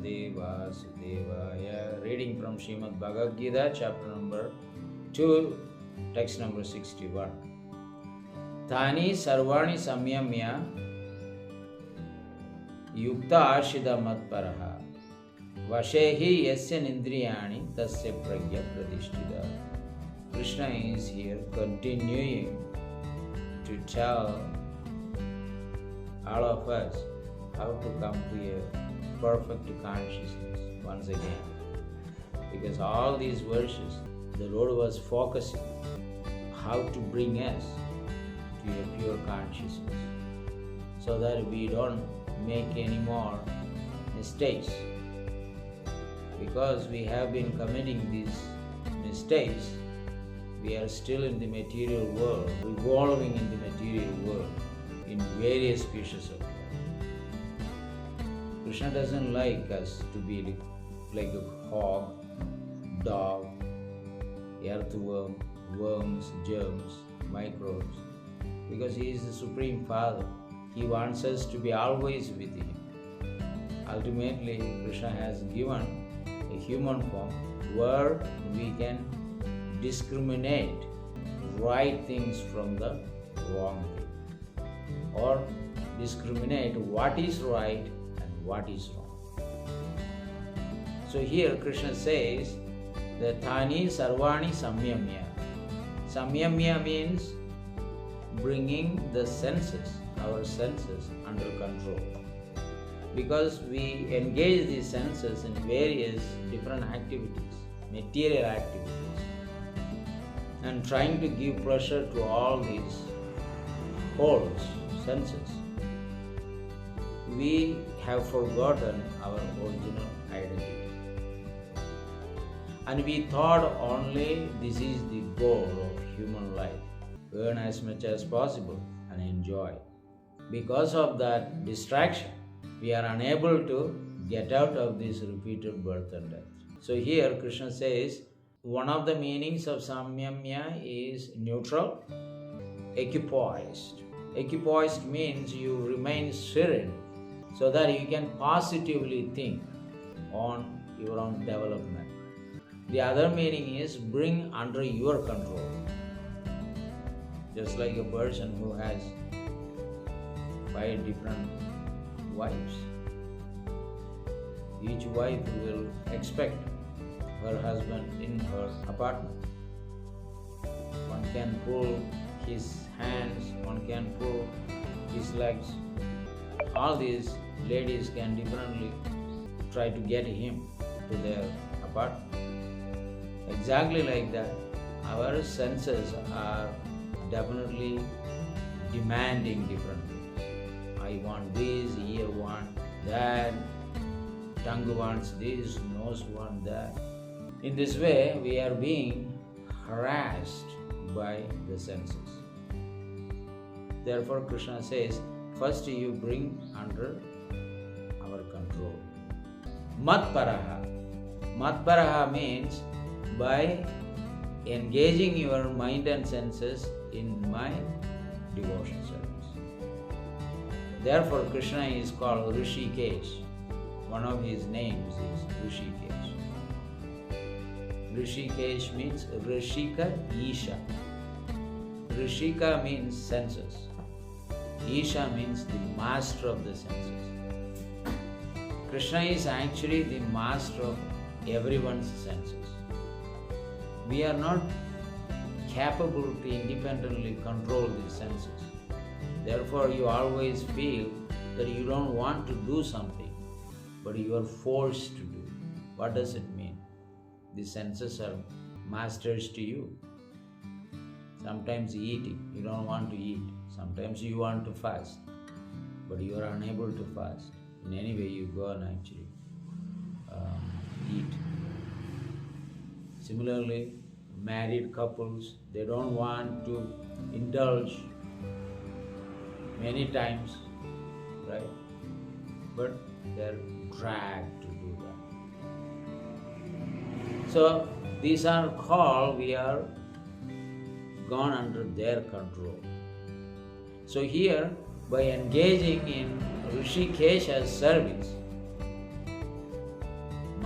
Bhagavate Vasudevaya. Reading from Srimad Bhagavad-Gita, chapter number 2, text number 61. Tani sarvani samyamya yukta ashida matparaha vashehi yasya nindriyani tasya pragya pradishtita. Krishna is here continuing to tell all of us how to come to a perfect consciousness once again. Because all these verses, the Lord was focusing how to bring us to a pure consciousness so that we don't make any more mistakes. Because we have been committing these mistakes, we are still in the material world, revolving in the material world in various species of life. Krishna doesn't like us to be like a hog, dog, earthworm, worms, germs, microbes, because He is the Supreme Father. He wants us to be always with Him. Ultimately, Krishna has given a human form where we can discriminate right things from the wrong thing, or discriminate what is right and what is wrong. So here Krishna says that Thani Sarvani Samyamya. Samyamya means bringing the senses, our senses, under control. Because we engage these senses in various different activities, material activities, and trying to give pleasure to all these wholes, senses, we have forgotten our original identity. And we thought only this is the goal of human life, earn as much as possible and enjoy. Because of that distraction, we are unable to get out of this repeated birth and death. So here Krishna says, one of the meanings of samyamya is neutral, equipoised. Equipoised means you remain serene so that you can positively think on your own development. The other meaning is bring under your control. Just like a person who has 5 different wives. Each wife will expect her husband in her apartment. One can pull his hands, one can pull his legs. All these ladies can differently try to get him to their apartment. Exactly like that, our senses are definitely demanding different things. I want this, ear want that, tongue wants this, nose wants that. In this way, we are being harassed by the senses. Therefore, Krishna says, first you bring under our control. Matparaha. Matparaha means by engaging your mind and senses in my devotion service. Therefore, Krishna is called Rishikesh. One of his names is Rishikesh. Rishikesh means Rishika Isha. Rishika means senses. Isha means the master of the senses. Krishna is actually the master of everyone's senses. We are not capable to independently control these senses. Therefore, you always feel that you don't want to do something, but you are forced to do. What does it mean? The senses are masters to you. Sometimes eating, you don't want to eat. Sometimes you want to fast, but you are unable to fast. In any way, you go and actually eat. Similarly, married couples, they don't want to indulge many times, right? But they're dragged to do that. So these are called, we are gone under their control. So here, by engaging in Rishikesha's service,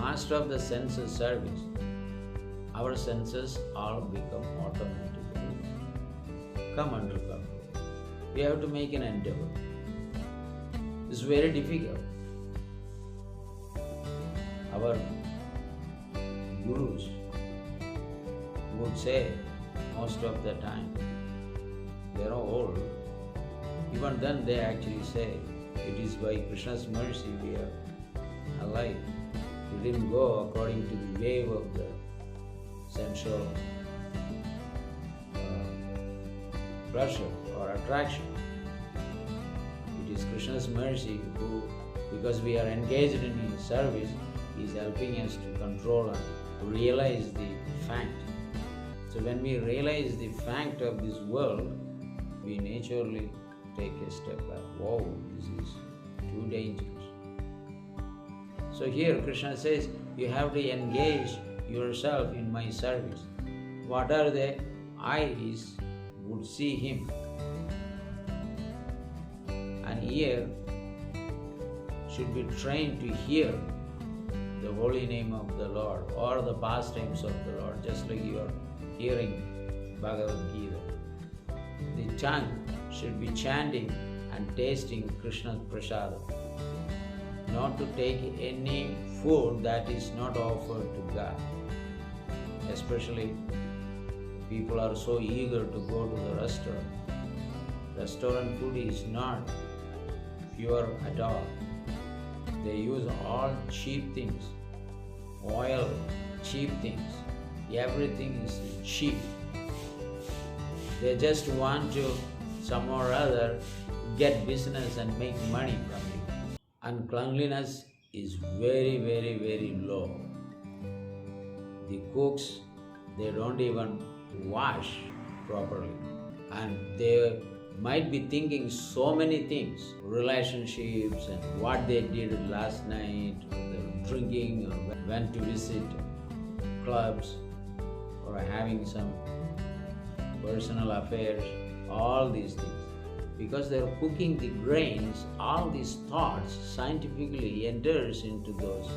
master of the senses service, our senses all become automatically come under control. We have to make an endeavor. It's very difficult. Our gurus would say most of the time, they are old, even then they actually say, it is by Krishna's mercy we are alive. We didn't go according to the wave of the sensual pleasure or attraction. It is Krishna's mercy who, because we are engaged in His service, He is helping us to control and realize the fact. So when we realize the fact of this world, we naturally take a step back. Whoa, this is too dangerous. So here Krishna says, you have to engage yourself in my service. What are the eyes would see Him? And ear should be trained to hear the holy name of the Lord or the pastimes of the Lord, just like you are hearing Bhagavad-Gita. The tongue should be chanting and tasting Krishna's prasadam, not to take any food that is not offered to God. Especially people are so eager to go to the restaurant. Restaurant food is not pure at all. They use all cheap things, oil, cheap things. Everything is cheap. They just want to somehow or other get business and make money from it. And cleanliness is very, very, very low. The cooks, they don't even wash properly. And they might be thinking so many things, relationships and what they did last night, or drinking, or went to visit clubs, or having some personal affairs, all these things. Because they're cooking the grains, all these thoughts scientifically enters into those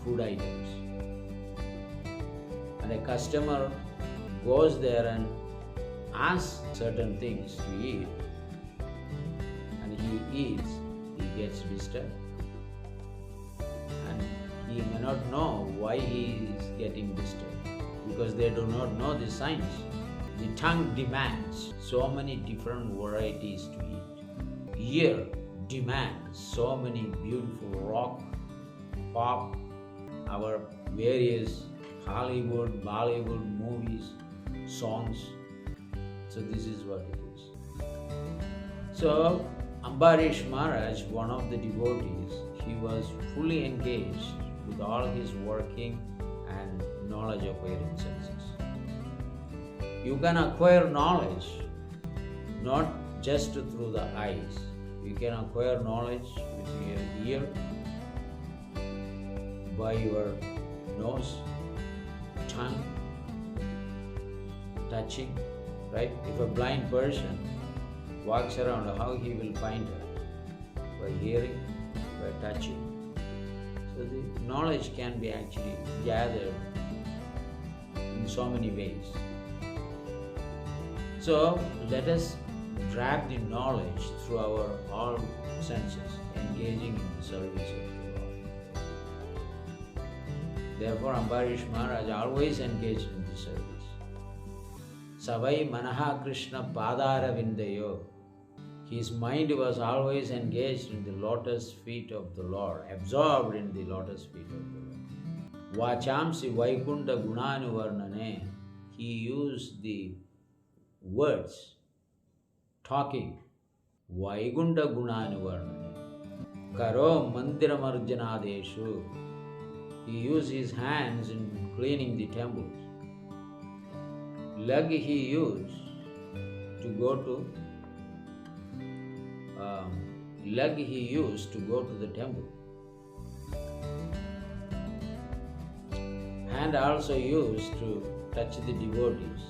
food items. And a customer goes there and asks certain things to eat, and he eats, he gets disturbed. And he may not know why he is getting disturbed, because they do not know the science. The tongue demands so many different varieties to eat. Ear demands so many beautiful rock, pop, our various Hollywood, Bollywood movies, songs. So this is what it is. So Ambarish Maharaj, one of the devotees, he was fully engaged with all his working and knowledge acquiring senses. You can acquire knowledge not just through the eyes. You can acquire knowledge with your ear, by your nose, tongue, touching, right? If a blind person walks around, how he will find her? By hearing, by touching. So the knowledge can be actually gathered in so many ways. So let us grab the knowledge through our all senses, engaging in the service of the Lord. Therefore, Ambarish Maharaj always engaged in the service. Savai Manaha Krishna Padara Vindayo. His mind was always engaged in the lotus feet of the Lord, absorbed in the lotus feet of the Lord. Vachamsi Vaikunta Gunanuvarnane. He used the words, talking, Vaikunta Gunanuvarnane. Karo Mandiramarjanadeshu. He used his hands in cleaning the temples. Leg he used to go to the temple. Hand also used to touch the devotees.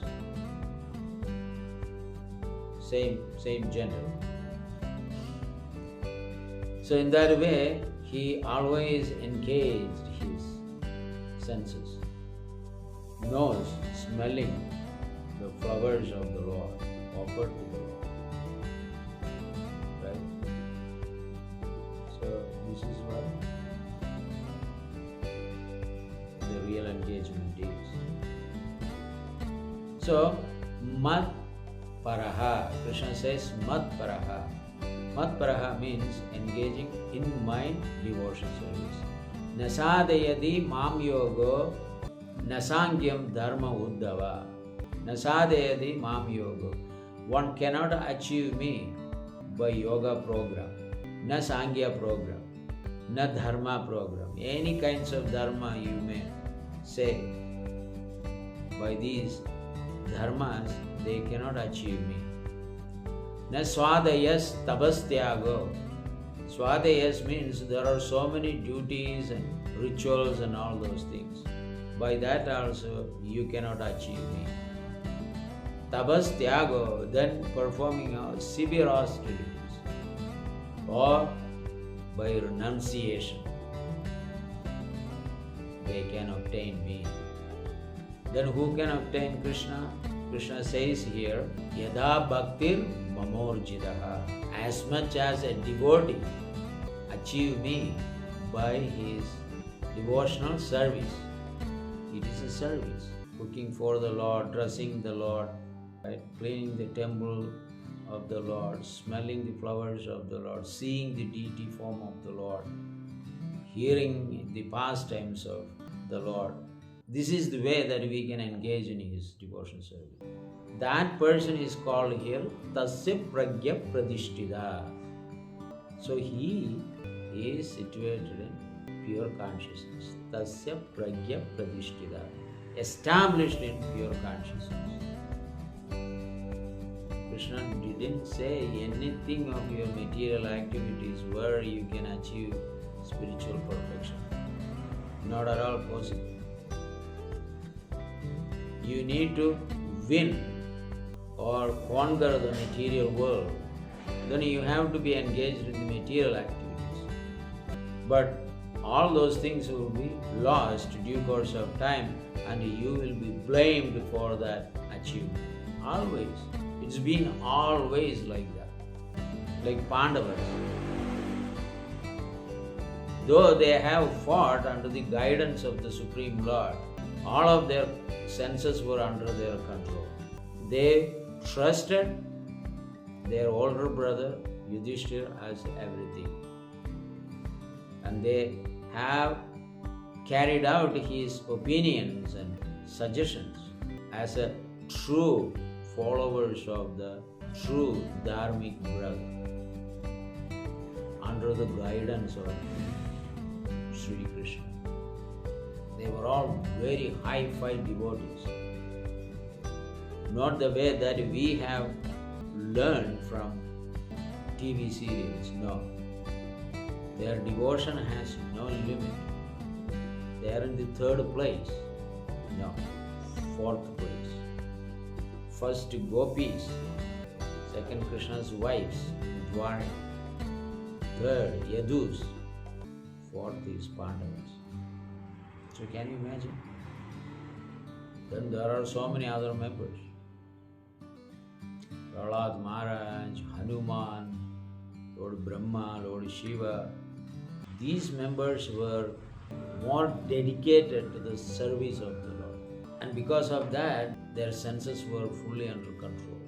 Same gender. So in that way, he always engaged his senses, nose smelling the flowers of the Lord, offered to the Lord. Right? So this is what the real engagement is. So, Mat Paraha, Krishna says Mat Paraha. Mat Paraha means engaging in my devotion service. Nasadayadi mam yogo nasangyam dharma uddhava. Nasadayadi mam yogo. One cannot achieve me by yoga program, na sangya program, na dharma program. Any kinds of dharma you may say. By these dharmas, they cannot achieve me. Na swadayas tabastyago. Swadayas means there are so many duties and rituals and all those things. By that also you cannot achieve me. Tabastyago, then performing severe austerities, or by renunciation, they can obtain me. Then who can obtain Krishna? Krishna says here, Yada Bhaktir Mamorjidaha. As much as a devotee achieve me by his devotional service. It is a service. Cooking for the Lord, dressing the Lord, right? Cleaning the temple of the Lord, smelling the flowers of the Lord, seeing the deity form of the Lord, hearing the pastimes of the Lord. This is the way that we can engage in his devotion service. That person is called here Tasya Pragya Pradishtida. So he is situated in pure consciousness. Tasya Pragya Pradishtida. Established in pure consciousness. Krishna didn't say anything of your material activities where you can achieve spiritual perfection. Not at all possible. You need to win or conquer the material world. Then you have to be engaged in the material activities. But all those things will be lost due course of time, and you will be blamed for that achievement. Always. It's been always like that. Like Pandavas. Though they have fought under the guidance of the Supreme Lord, all of their senses were under their control. They trusted their older brother Yudhishthira as everything. And they have carried out his opinions and suggestions as a true followers of the true dharmic brother under the guidance of Sri Krishna. They were all very high-fi devotees. Not the way that we have learned from TV serials, no. Their devotion has no limit. They are in the third place, no, fourth place. First gopis, second Krishna's wives, Dwarka, third Yadus, fourth is Pandavas. So can you imagine? Then there are so many other members. Prahlad Maharaj, Hanuman, Lord Brahma, Lord Shiva. These members were more dedicated to the service of the Lord. And because of that, their senses were fully under control.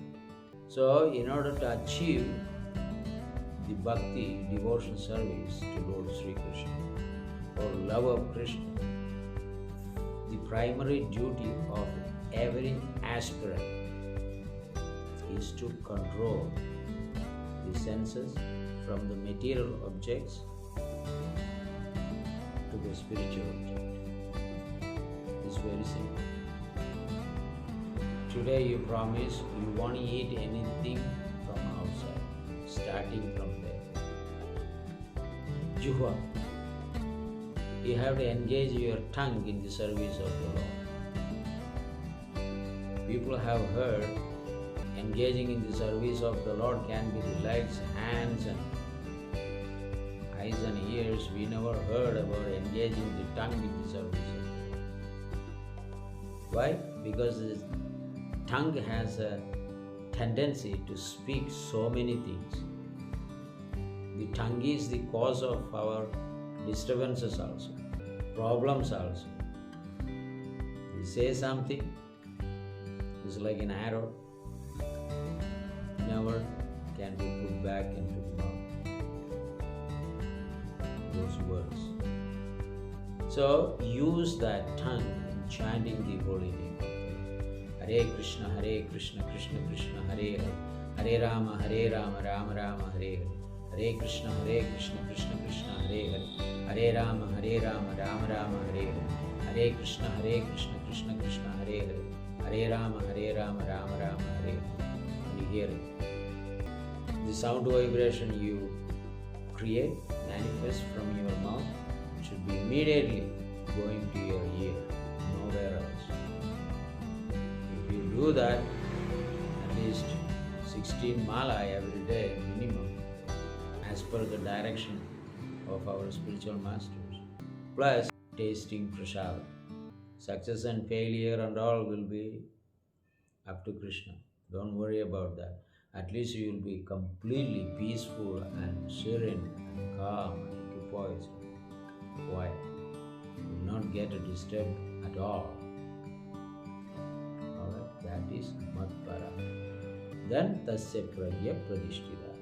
So, in order to achieve the bhakti, devotion service to Lord Sri Krishna, or love of Krishna, the primary duty of every aspirant is to control the senses from the material objects to the spiritual object. It's very simple. Today you promise you won't eat anything from outside, starting from there. Juhva. You have to engage your tongue in the service of the Lord. People have heard engaging in the service of the Lord can be relaxed hands and eyes and ears, we never heard about engaging the tongue with the service. Why? Because the tongue has a tendency to speak so many things. The tongue is the cause of our disturbances also, problems also. We say something, it's like an arrow, never can be put back into the mouth, those words. So use that tongue in chanting the holy name. Hare Krishna, Krishna Krishna, Hare Hare, Hare Rama, Rama Rama, Hare Hare. Hare Krishna, Krishna Krishna, Hare Hare, Hare Rama, Rama Rama, Hare Hare. Hare Krishna, Krishna Krishna, Hare Hare, Hare Rama, Rama Rama, Hare Hare. And you hear it. The sound vibration you create, manifest from your mouth, should be immediately going to your ear, nowhere else. If you do that, at least 16 mala every day minimum, as per the direction of our spiritual masters, plus tasting prasad. Success and failure and all will be up to Krishna. Don't worry about that. At least you will be completely peaceful and serene and calm and equipoised, quiet. You will not get disturbed at all. Alright, that is Matpara. Then Tasya Pragya Pradishtita.